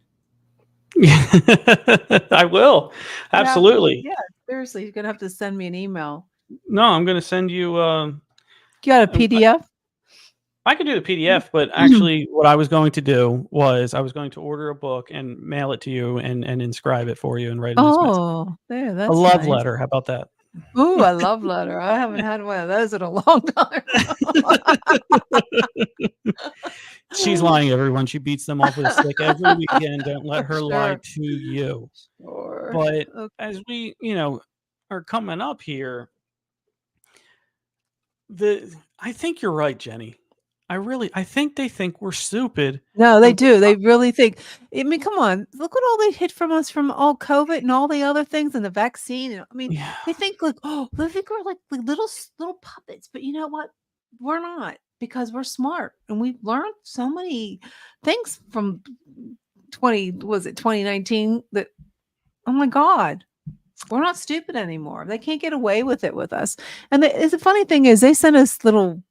I will. Absolutely. Yeah, seriously, you're gonna have to send me an email. No, I'm going to send you. You got a PDF? I could do the PDF, but actually, what I was going to do was I was going to order a book and mail it to you and inscribe it for you and write a nice message. Oh, there, A that's love nice. letter. How about that? Ooh, a love letter. I haven't had one of those in a long time. She's lying, everyone. She beats them off with a stick every weekend. Don't let her lie Sure. to you. Sure. But Okay. as we, are coming up here, I think you're right, Jenny. I think they think we're stupid. No, they And do. They really think. I mean, come on. Look what all they hid from us from all COVID and all the other things and the vaccine. And I mean, yeah, they think like, oh, they think we're like little puppets. But you know what? We're not because we're smart and we've learned so many things from 2019 that oh my God, we're not stupid anymore. They can't get away with it with us. And the funny thing is they send us little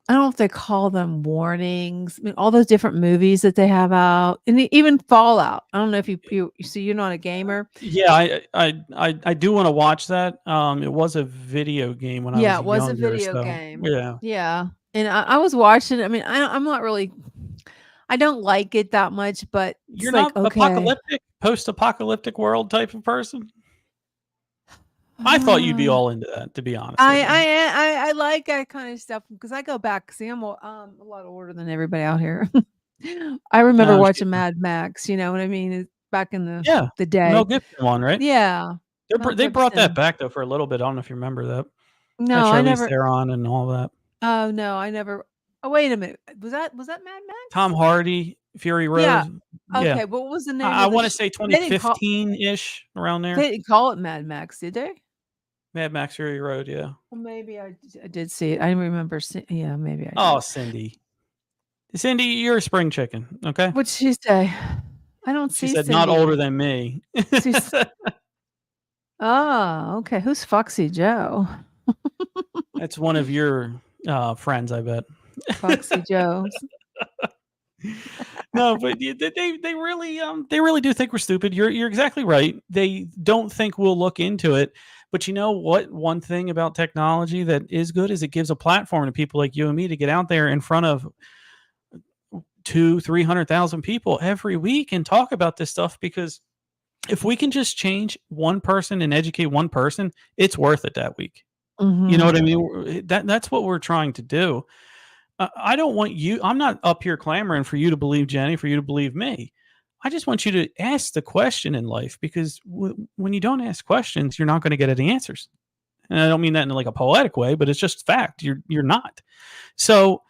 I don't know if they call them warnings. I mean, all those different movies that they have out, and even Fallout. I don't know if you so you're not a gamer. yeah. I do want to watch that. It was a video game when I Yeah, was it was a younger, video so game. yeah. Yeah, and I was watching. I mean, I'm not really. I don't like it that much, but it's You're like not okay. post-apocalyptic world type of person. I thought you'd be all into that, to be honest with you. I like that kind of stuff because I go back. See, I'm a lot older than everybody out here. I remember She's watching not. Mad Max. You know what I mean? Back in Yeah, the the Mel day. Gibson one, right? Yeah, Mel They brought that Gibson. back though for a little bit. I don't know if you remember that. Had No, I Charlize never. Theron and all that. Oh no, I never. Oh wait a minute. Was that Mad Tom Max? Hardy, Fury Yeah. Road. Yeah, Okay. What was the name I of the? want to say They didn't call. 2015 ish around there. They didn't call it Mad Max, did they? Mad Max Fury Road. Yeah. Well, maybe I did see it. I remember. Yeah, maybe I Oh, did. Cindy, you're a spring chicken. Okay. What'd she say? I don't She see said not Cindy. older than me. She's. Oh, okay. Who's Foxy Joe? That's one of your friends, I bet. Foxy Joe. No, but they really do think we're stupid. You're exactly right. They don't think we'll look into it. But you know what? One thing about technology that is good is it gives a platform to people like you and me to get out there in front of 200,000-300,000 people every week and talk about this stuff. Because if we can just change one person and educate one person, it's worth it that week. You know what I mean? That's what we're trying to do. I don't want you. I'm not up here clamoring for you to believe Jenny, for you to believe me. I just want you to ask the question in life because when you don't ask questions, you're not going to get any answers. And I don't mean that in like a poetic way, but it's just fact. You're not. So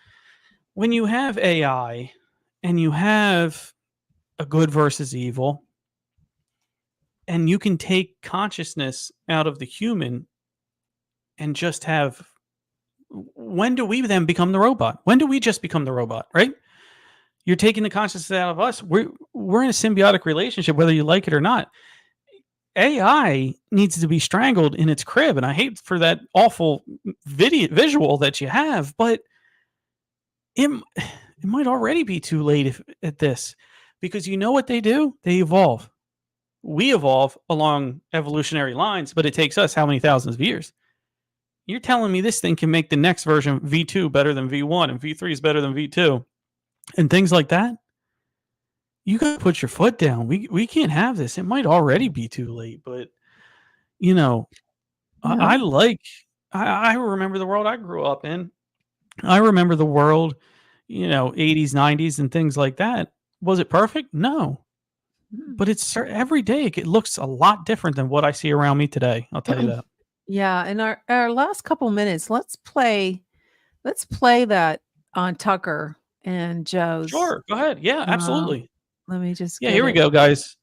when you have AI and you have a good versus evil, and you can take consciousness out of the human and just have, when do we then become the robot? When do we just become the robot, right? You're taking the consciousness out of us. We're in a symbiotic relationship, whether you like it or not. AI needs to be strangled in its crib, and I hate for that awful visual that you have, but it might already be too late at this, because you know what they do? They evolve. We evolve along evolutionary lines, but it takes us how many thousands of years? You're telling me this thing can make the next version V2 better than V1 and V3 is better than V2 and things like that? You got to put your foot down. We can't have this. It might already be too late, but you know, Yeah. I remember the world I grew up in. I remember the world, 80s, 90s, and things like that. Was it perfect? No. But it's every day it looks a lot different than what I see around me today. I'll tell you that. Yeah, in our last couple minutes, let's play that on Tucker and Joe's. Sure, go ahead. Yeah, absolutely. Let me just Yeah, get here we it. go, guys.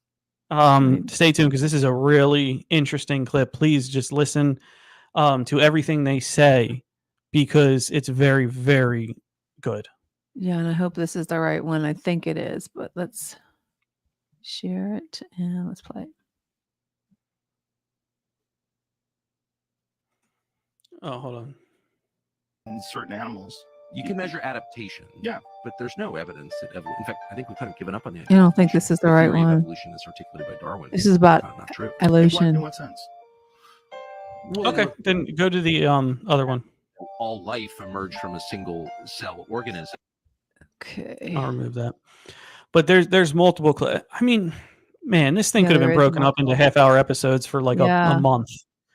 Maybe. Stay tuned because this is a really interesting clip. Please just listen to everything they say because it's very, very good. Yeah, and I hope this is the right one. I think it is, but let's share it and let's play it. Oh, hold on. In certain animals, You can measure adaptation. Yeah. But there's no evidence that in fact, I think we've kind of given up on the I idea. don't think this is the right theory of one. evolution is articulated by Darwin. This is about not true. in evolution. what sense? Well, Okay, then go to the other one. all life emerged from a single cell organism. Okay. I'll remove that. But there's multiple. I mean, man, this thing Yeah, could have there been is broken up into half-hour episodes for like Yeah. a month.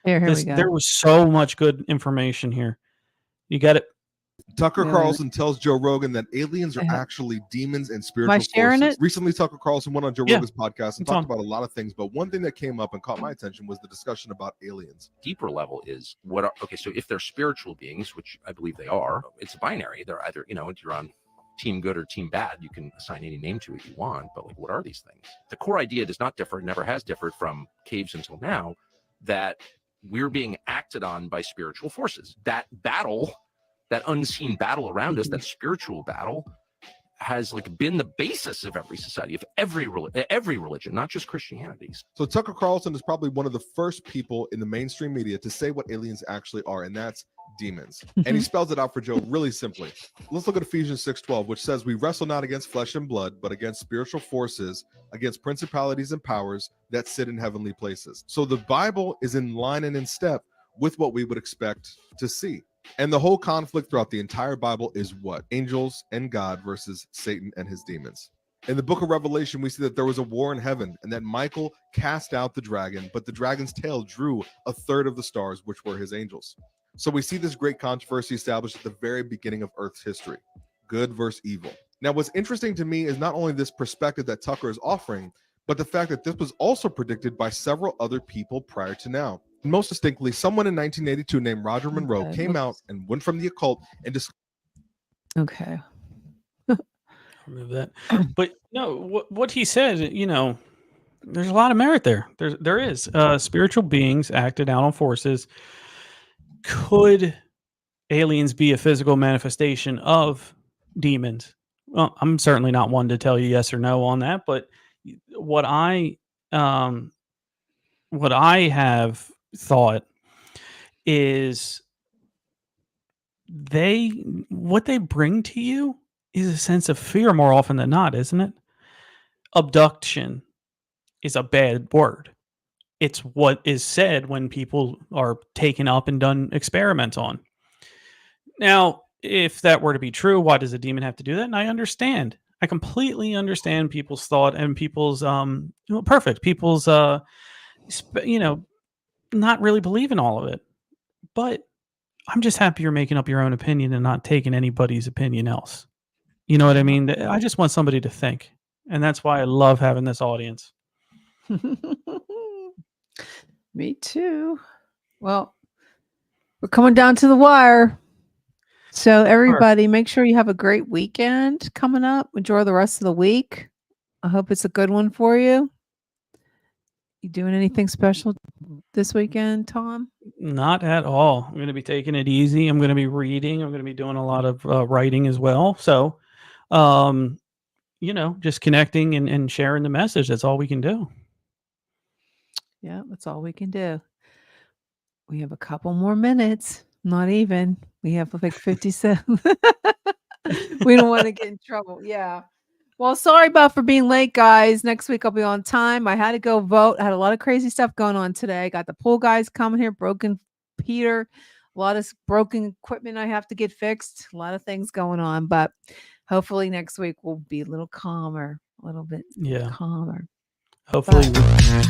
Here we go. There was so much good information here. You got it. Tucker Yeah, Carlson tells Joe Rogan that aliens are Yeah. actually demons and Am spiritual I sharing forces. it? Recently, Tucker Carlson went on Joe Yeah. Rogan's podcast and It's talked on. about a lot of things, but one thing that came up and caught my attention was the discussion about aliens. Deeper level is okay, so if they're spiritual beings, which I believe they are, it's binary. They're either, you're on team good or team bad. You can assign any name to it you want, but like, what are these things? The core idea does not differ, never has differed from caves until now, that we're being acted on by spiritual forces. That battle, that unseen battle around us, that spiritual battle, has like been the basis of every society, of every religion, not just Christianity's. So Tucker Carlson is probably one of the first people in the mainstream media to say what aliens actually are, and that's demons. And he spells it out for Joe really simply. Let's look at Ephesians 6:12, which says, "We wrestle not against flesh and blood, but against spiritual forces, against principalities and powers that sit in heavenly places." So the Bible is in line and in step with what we would expect to see. And the whole conflict throughout the entire Bible is what? Angels and God versus Satan and his demons. In the book of Revelation, we see that there was a war in heaven and that Michael cast out the dragon, but the dragon's tail drew a third of the stars, which were his angels. So we see this great controversy established at the very beginning of Earth's history, good versus evil. Now, what's interesting to me is not only this perspective that Tucker is offering, but the fact that this was also predicted by several other people prior to now. Most distinctly, someone in 1982 named Roger Monroe came out and went from the occult and Okay. Remove that. But no, what he said, there's a lot of merit there. There is spiritual beings acted out on forces. Could aliens be a physical manifestation of demons? Well, I'm certainly not one to tell you yes or no on that, but what I have thought is what they bring to you is a sense of fear more often than not, isn't it? Abduction is a bad word. It's what is said when people are taken up and done experiments on. Now, if that were to be true, why does a demon have to do that? And I understand. I completely understand people's thought and people's people's not really believe in all of it. But I'm just happy you're making up your own opinion and not taking anybody's opinion else. You know what I mean? I just want somebody to think. And that's why I love having this audience. Me too. Well, we're coming down to the wire. So everybody, make sure you have a great weekend coming up. Enjoy the rest of the week. I hope it's a good one for you. You doing anything special this weekend, Tom? Not at all. I'm going to be taking it easy. I'm going to be reading. I'm going to be doing a lot of writing as well. So, just connecting and sharing the message. That's all we can do. Yeah, that's all we can do. We have a couple more minutes. Not even. We have like 57. We don't want to get in trouble. Yeah. Well, sorry about for being late, guys. Next week I'll be on time. I had to go vote. I had a lot of crazy stuff going on today. Got the pool guys coming here, broken Peter, a lot of broken equipment I have to get fixed. A lot of things going on, but hopefully next week will be a little calmer, a little bit Yeah. calmer. Hopefully. But